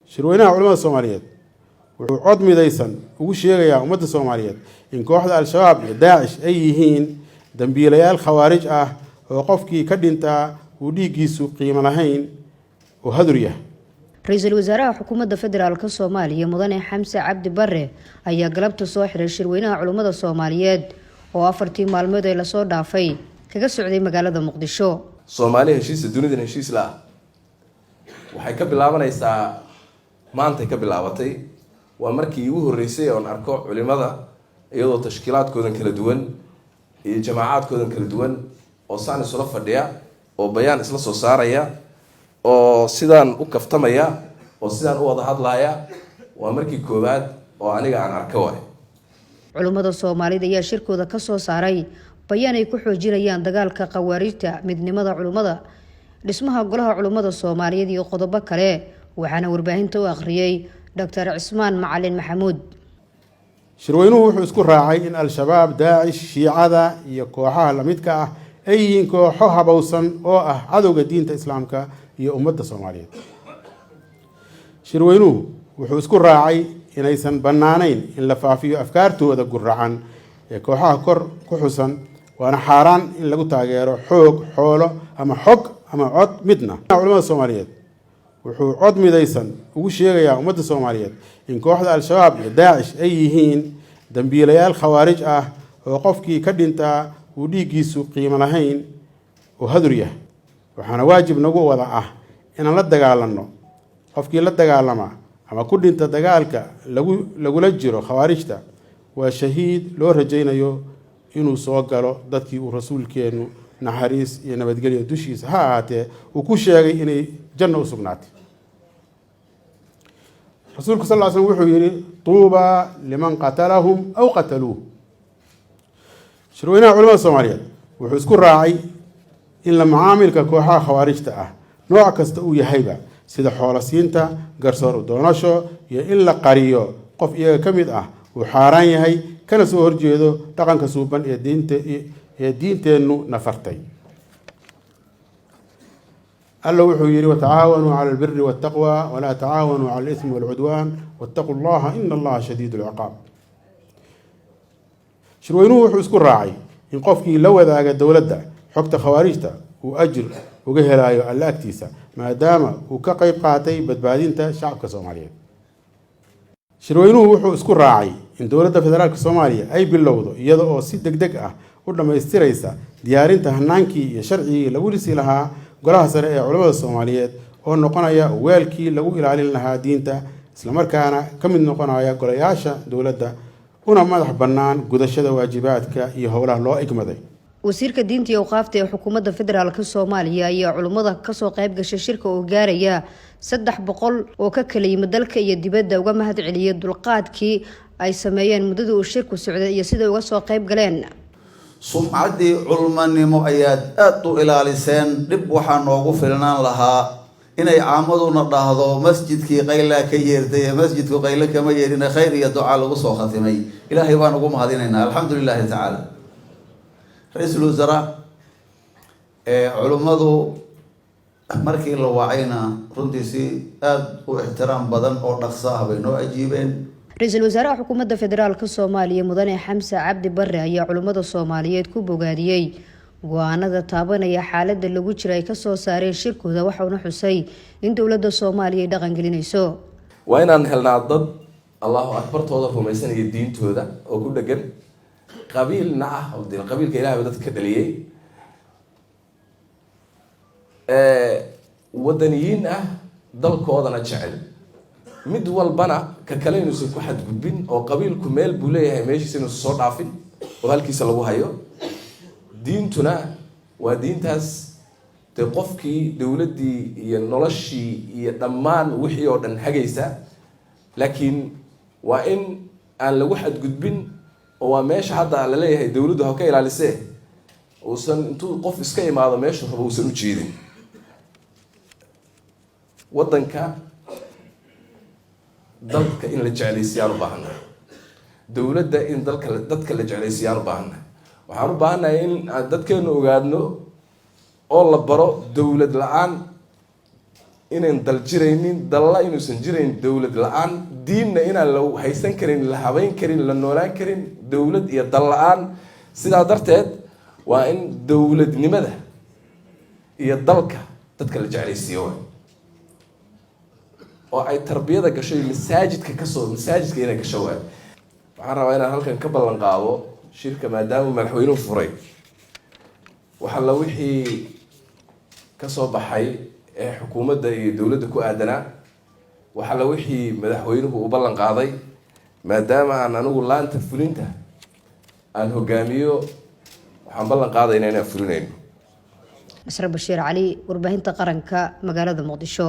shirweynaha culimada Soomaaliyeed wuxuu cod midaysan ugu sheegayaa ummadda Soomaaliyeed in kooxda al-shabaab iyo Daesh ay yihiin dambiilayaal khawaarij ah oo qofkii ka dhintaa uu dhiigiisu qiimo lahayn oo hadur yahay. Ra'iisul Wasaaraha Xukuumadda Federaalka Soomaaliya Mudane Xamse Cabdi Barre ayaa galabta soo xiray shirweynaha culimada Soomaaliyeed oo 4 maalmood ay la soo dhaafay kaga socday magaalada Muqdisho. Soomaaliya heshiis dunida heshiis la waxay ka bilaabanaysaa maanta ka bilaabatay waa markii ugu horeysay oo aan arko culimada iyadoo tashkiilaadkoodan kala duwan iyo jamaacadkoodan kala duwan oo saan isla fadhiya oo bayaan isla soo saaraya oo sidaan u kaftamaya oo sidaan u wada hadlaya waa markii koobaad oo aniga aan arko way. Culimada Soomaalida ayaa shirkooda ka soo saaray bayaan ay ku xoojinayaan dagaalka khawaarijta, midnimada culimada, dhismaha golaha culimada Soomaaliyeed iyo qodobo kale. waxaana warbaahinta u akhriyay Dr. Cismaan Macalin Maxamuud. Shirweynuhu wuxuu isku raacay in al-shabaab, Daesh, Shiicada iyo kooxaha la midka ah ay yihiin kooxo habowsan oo ah cadowga diinta Islaamka iyo ummadda Soomaaliyeed. Shirweynuhu wuxuu isku raacay inaysan bannaanayn in la faafiyo afkaartooda guracan ee kooxaha kor ku xusan, waana xaaraan in lagu taageero xoog, xoolo ama xog ama cod midna. Culimada Soomaaliyeed wuxuu cod midaysan ugu sheegayaa ummadda Soomaaliyeed in kooxda al-shabaab iyo Daesh ay yihiin dambiilayaal khawaarij ah oo qofkii ka dhintaa uu dhiigiisu qiimo lahayn oo hadur yahay. waxaana waajib nagu wada ah inaan la dagaalanno qofkii la dagaalama ama ku dhinta dagaalka lagula jiro khawaarijta waa shahiid loo rajaynayo inuu soo galo dadkii uu rasuulkeenu naxariis iyo nabadgelyo dushiisa ha ahaatee uu ku sheegay inay janno u sugnaatay. rasuulku sallallahu alayhi wasallam wuxuu yiri tuuba liman qatalahum aw qataluhu. shirweynaha culimada Soomaaliyeed wuxuu isku raacay in la macaamilka kooxaha khawaarijta ah nooc kasta uu yahayba, sida xoolo siinta, garsoor u doonasho iyo in la qariyo qof iyaga ka mid ah uu xaaraan yahay kana soo horjeedo dhaqanka suuban ee diinteennu nafartay. الله وحيري وتعاونوا على البر والتقوى ولا تعاونوا على الإثم والعدوان واتقوا الله إن الله شديد العقاب. شروينوه وحو اسكو راعي إن قفكي لو ذاك الدولة حكت خوارجتا وأجر وقهلايو الأكتيسة ما دام وكقيب قاتي بدبادينتا شعب كصوماليا. شروينوه وحو اسكو راعي إن دولة فدرال كصوماليا أي باللوضو يدعو سيدك دقة ولما يستريسا ديارينتا هنانكي شرعي لوليسي لها golaha sare ee culimada Soomaaliyeed oo noqonaya weelkii lagu ilaalin lahaa diinta isla markaana ka mid noqonaya golayaasha dawladda una madax bannaan gudashada waajibaadka iyo howlaha loo igmaday. wasiirka diinta iyo awqaafta ee xukuumadda federaalka Soomaaliya ayaa culimada ka soo qayb gashay shirka oo gaaraya 300 oo ka kala yimid dalka iyo dibadda uga mahad celiyay dulqaadkii ay sameeyeen muddada uu shirku socday iyo sida uga soo qayb galeen. sumcaddii culmanimo ayaad aad u ilaaliseen. dhib waxaa noogu filnaan lahaa inay caamaduna dhahdo masjidkii qayla ka yeertay masjidku qayla kama yeerin khayr iyo duca lagu soo khatimay. ilaahay baan ugu mahadinaynaa alxamdulillaah tacaala. ra'iisul wasaare culimadu markii la wacayna runtii si aad u ixtiraam badan oo dhaqso ah bay noo ajiibeen. Ra'iisul Wasaaraha Xukuumadda Federaalka Soomaaliya Mudane Xamse Cabdi Barre ayaa culimada Soomaaliyeed ku bogaadiyay go'aanada taabanaya xaaladda lagu jiray ka soo saareen shirkooda waxaana xusay in dawladda Soomaaliya ay dhaqan gelinayso. waa inaan helnaa dad Allahu akbartooda rumaysanaya diintooda oo ku dhagan qabiilna ah oo qabiilka Ilaahay dadka ka dhaliyay wadaniyiin ah dalkoodana jecel mid walbana ka kale inuu ku xadgudbin oo qabiilku meel buu leeyahay meeshiisa inuu soo dhaafin oo halkiisa lagu hayo. diintuna waa diintaas de qofkii dawladii iyo noloshii iyo dhammaan wixii oo dhan hagaysa, laakiin waa in aan lagu xadgudbin oo waa meesha hadda la leeyahay dawladdu ha ka ilaalisee uusan intuu qof iska imaado meesha rabo uusan u jeedin. wadanka dadka in la jeclaysiiyaan u baahannahay, dawladda in dadka la jeclaysiiyaan u baahannahay. waxaan u baahannahay in aan dadkeenu ogaadno oo la baro dawlad la-aan inaan dal jiraynin, dalla inuusan jirayn dowlad la-aan, diinna inaan la haysan karin, la habeyn karin, la noolaan karin dowlad iyo dal la-aan. sidaa darteed waa in dowladnimada iyo dalka dadka la jeclaysiiyo oo ay tarbiyada gasho masaajidka inay gasho waay. waxaan rabaa inaan halkan ka ballan qaado shirka maadaama madaxweynuhu furay waxa la wixii ka soo baxay ee xukuumadda iyo dowladda ku aadanaa, waxa la wixii madaxweynuhu u ballan qaaday maadaama aan anigu laanta fulinta aan hogaamiyo, waxaan ballan qaadaynaa inaan fulinayno. Nasra Bashiir Cali, warbaahinta qaranka, magaalada Muqdisho.